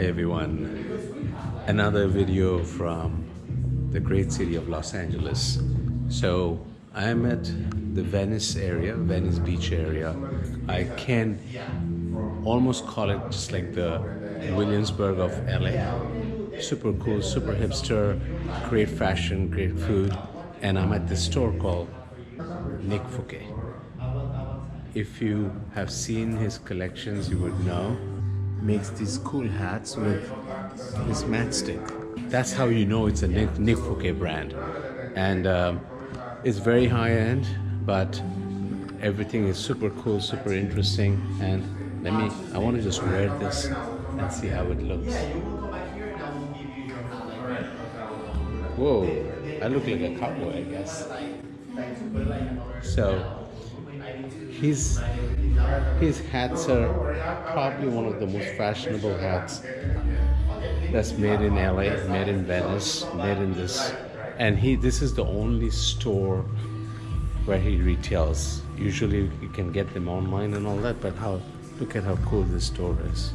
everyone, another video from the great city of Los Angeles. So I'm at the Venice area, Venice Beach area. I can almost call it just like the Williamsburg of LA. Super cool, super hipster, great fashion, great food. And I'm at this store called Nick Fouquet. If you have seen his collections, you would know. Makes these cool hats with his matchstick. That's how you know it's a Nick Fouquet brand. And it's very high-end, but everything is super cool, super interesting. And I want to just wear this and see how it looks. Whoa, I look like a cowboy, I guess. So his hats are probably one of the most fashionable hats that's made in LA, made in Venice, made in this. And this is the only store where he retails. Usually you can get them online and all that, but look at how cool this store is.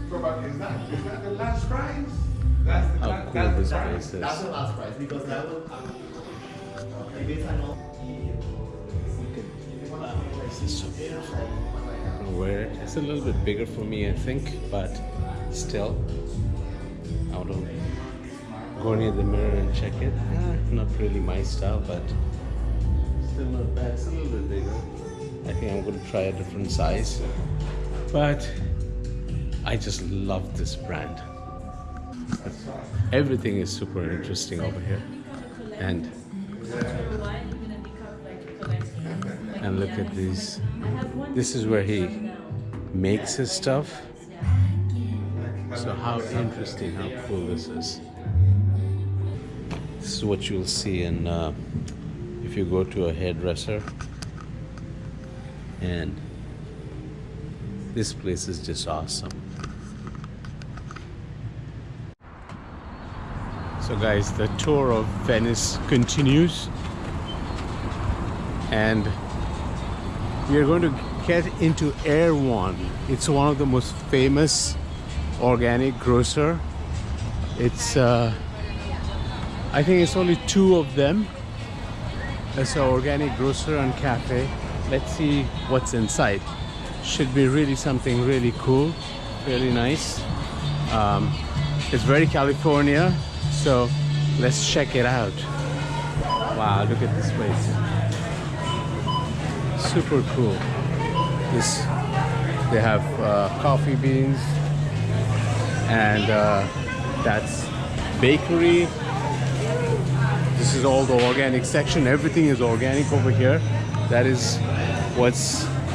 How cool this place is. That's the last price because that will. This is so beautiful. I'm gonna wear it. It's a little bit bigger for me, I think, but still, I don't go near the mirror and check it. Not really my style, but still not bad. It's a little bit bigger. I think I'm gonna try a different size, but I just love this brand. Everything is super interesting over here, and look at these. This is where he makes his stuff. So how interesting, how cool this is. This is what you'll see in if you go to a hairdresser, and this place is just awesome. So guys, the tour of Venice continues, and we are going to get into Air One. It's one of the most famous organic grocer. It's I think it's only two of them. It's an organic grocer and cafe. Let's see what's inside. Should be really something really cool, really nice. It's very California, so let's check it out. Wow, look at this place. Super cool. They have coffee beans, and that's bakery. This is all the organic section. Everything is organic over here. That is what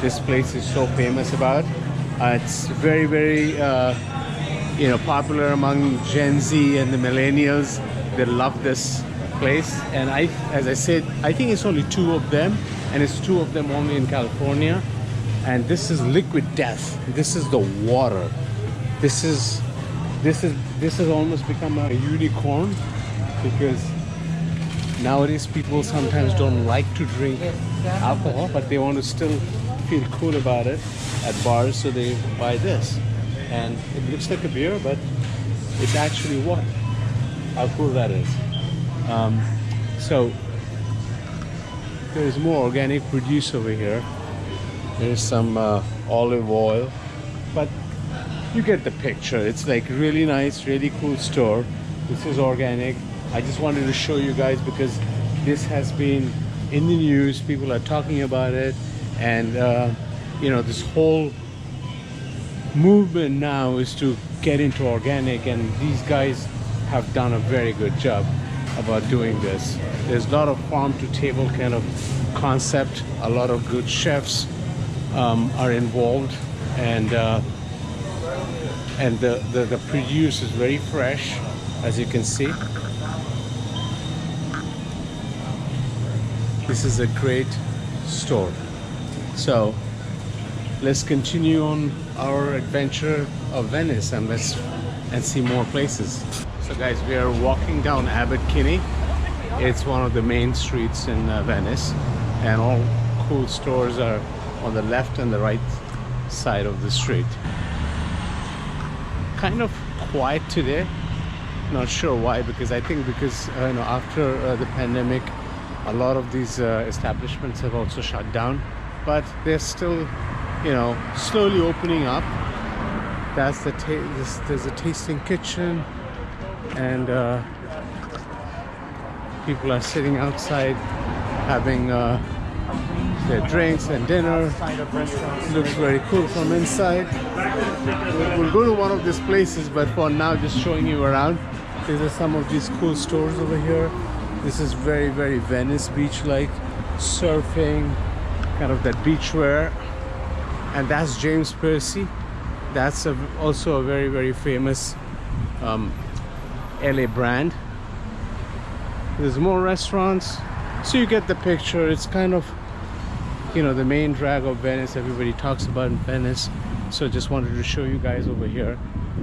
this place is so famous about. It's very, very popular among Gen Z and the millennials. They love this place. And as I said, I think it's only two of them, and it's two of them only in California. And this is liquid death. This is the water. This has almost become a unicorn, because nowadays people sometimes don't like to drink alcohol, but they want to still feel cool about it at bars, so they buy this. And it looks like a beer, but it's actually water. How cool that is. So there's more organic produce over here. There's some olive oil, but you get the picture. It's like really nice, really cool store. This is organic. I just wanted to show you guys because this has been in the news. People are talking about it, and this whole movement now is to get into organic, and these guys have done a very good job about doing this. There's a lot of farm to table kind of concept. A lot of good chefs are involved, and the produce is very fresh, as you can see. This is a great store. So let's continue on our adventure of Venice, and see more places. So guys, we are walking down Abbot Kinney. It's one of the main streets in Venice, and all cool stores are on the left and the right side of the street. Kind of quiet today. Not sure why, because I think because you know, after the pandemic, a lot of these establishments have also shut down, but they're still, you know, slowly opening up. That's the there's a tasting kitchen, and people are sitting outside having their drinks and dinner. Looks very cool from inside. We'll go to one of these places, but for now, just showing you around. These are some of these cool stores over here. This is very, very Venice Beach like, surfing, kind of that beachwear. And that's James Percy. That's also a very, very famous LA brand. There's more restaurants, so you get the picture. It's kind of, you know, the main drag of Venice. Everybody talks about in Venice, so just wanted to show you guys over here.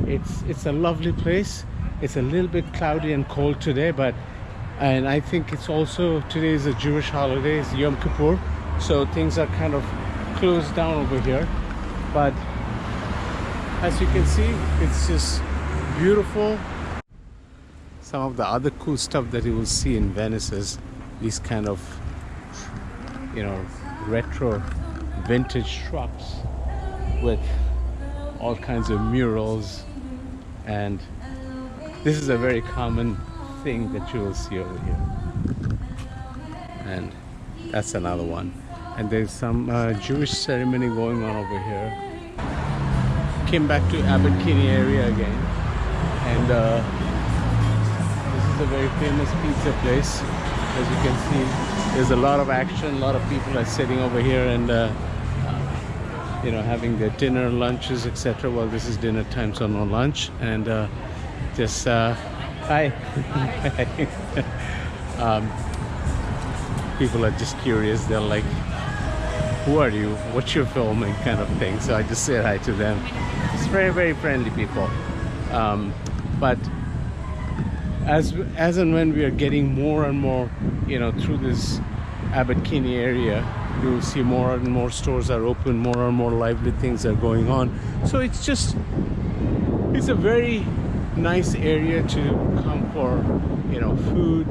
It's a lovely place. It's a little bit cloudy and cold today, and I think it's also, today is a Jewish holiday, it's Yom Kippur, so things are kind of closed down over here. But as you can see, it's just beautiful. Some of the other cool stuff that you will see in Venice is these kind of, you know, retro vintage trucks with all kinds of murals, and this is a very common thing that you will see over here. And that's another one. And there's some Jewish ceremony going on over here. Came back to Abbot Kinney area again, and this is a very famous pizza place. As you can see, there's a lot of action. A lot of people are sitting over here and you know, having their dinner, lunches, etc. Well, this is dinner time, so no lunch. And just hi. People are just curious. They're like, who are you, what you're filming, kind of thing. So I just said hi to them. It's very, very friendly people. But as and when we are getting more and more, you know, through this Abbot Kinney area, you will see more and more stores are open, more and more lively things are going on. So it's just, it's a very nice area to come for, you know, food,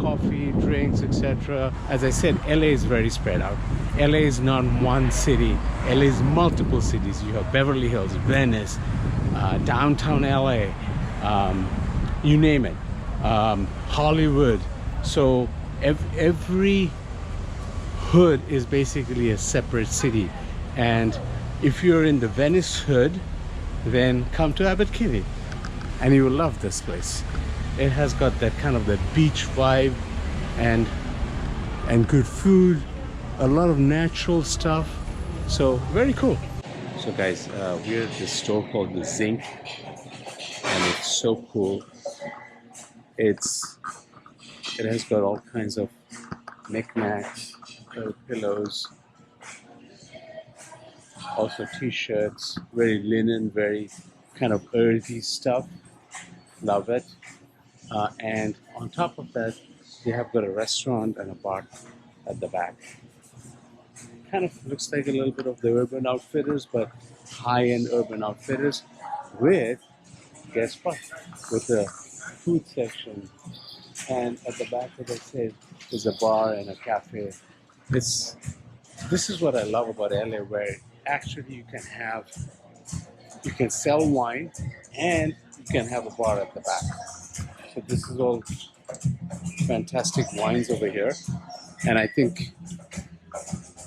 coffee, drinks, etc. As I said, LA is very spread out. LA is not one city. LA is multiple cities. You have Beverly Hills, Venice, downtown LA, you name it, Hollywood. So every hood is basically a separate city. And if you're in the Venice hood, then come to Abbot Kinney and you will love this place. It has got that kind of that beach vibe, and good food, a lot of natural stuff, so very cool. So guys, we're at this store called the Zinc, and it's so cool. It has got all kinds of knickknacks, pillows, also t-shirts, very linen, very kind of earthy stuff. Love it. And on top of that, they have got a restaurant and a bar at the back. Kind of looks like a little bit of the Urban Outfitters, but high-end Urban Outfitters with, guess what, with the food section. And at the back, as I said, is a bar and a cafe. This is what I love about LA, where actually you can sell wine and you can have a bar at the back. So this is all fantastic wines over here, and I think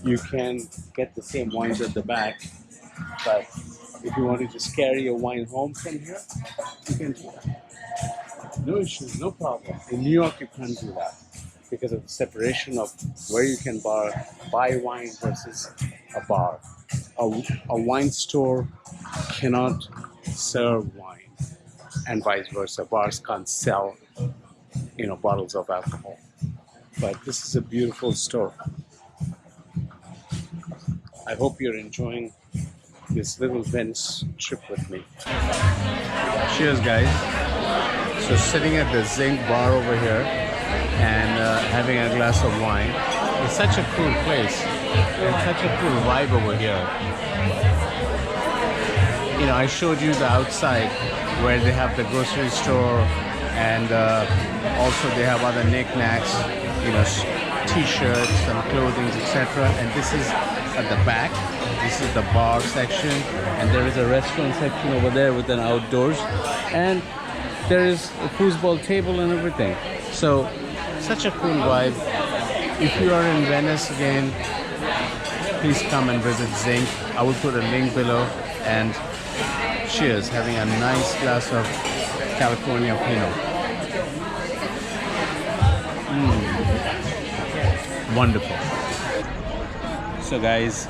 you can get the same wines at the back, but if you want to just carry your wine home from here, you can do that. No issues, no problem. In New York, you can't do that because of the separation of where you can buy wine versus a bar. A wine store cannot serve wine, and vice versa. Bars can't sell, you know, bottles of alcohol. But this is a beautiful store. I hope you're enjoying this little Venice trip with me. Cheers, guys. So sitting at the Zinc bar over here and having a glass of wine. It's such a cool place. It's such a cool vibe over here. You know, I showed you the outside. where they have the grocery store, and also they have other knickknacks, you know, t-shirts and clothing, etc. And this is at the back. This is the bar section, and there is a restaurant section over there with an outdoors, and there is a foosball table and everything. So such a cool vibe. If you are in Venice again, please come and visit Zinc. I will put a link below. And cheers, having a nice glass of California Pinot. Wonderful. So guys,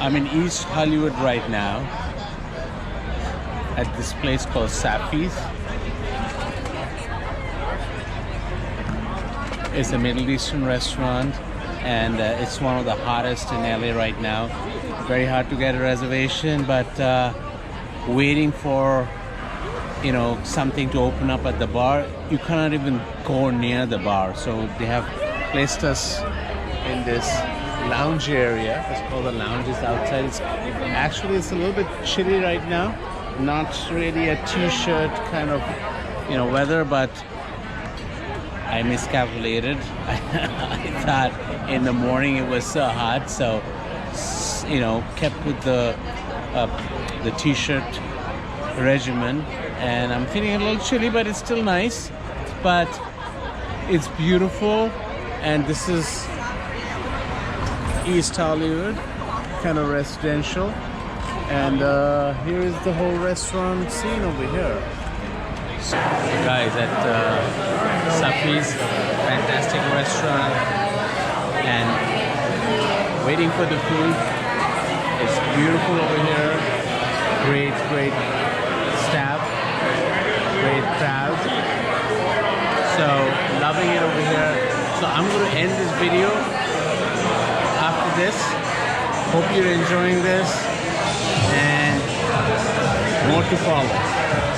I'm in East Hollywood right now at this place called Safi's. It's a Middle Eastern restaurant, and it's one of the hottest in LA right now. Very hard to get a reservation, but waiting for, you know, something to open up at the bar. You cannot even go near the bar, so they have placed us in this lounge area. It's called the lounges outside. It's a little bit chilly right now. Not really a t-shirt kind of, you know, weather, but I miscalculated. I thought in the morning it was so hot, so, you know, kept with the t-shirt regimen, and I'm feeling a little chilly, but it's still nice. But it's beautiful, and this is East Hollywood, kind of residential, and here is the whole restaurant scene over here. So, guys, at Safi's, fantastic restaurant, and waiting for the food. It's beautiful over here. Great staff, great crowd. So loving it over here. So I'm going to end this video after this. Hope you're enjoying this, and more to follow.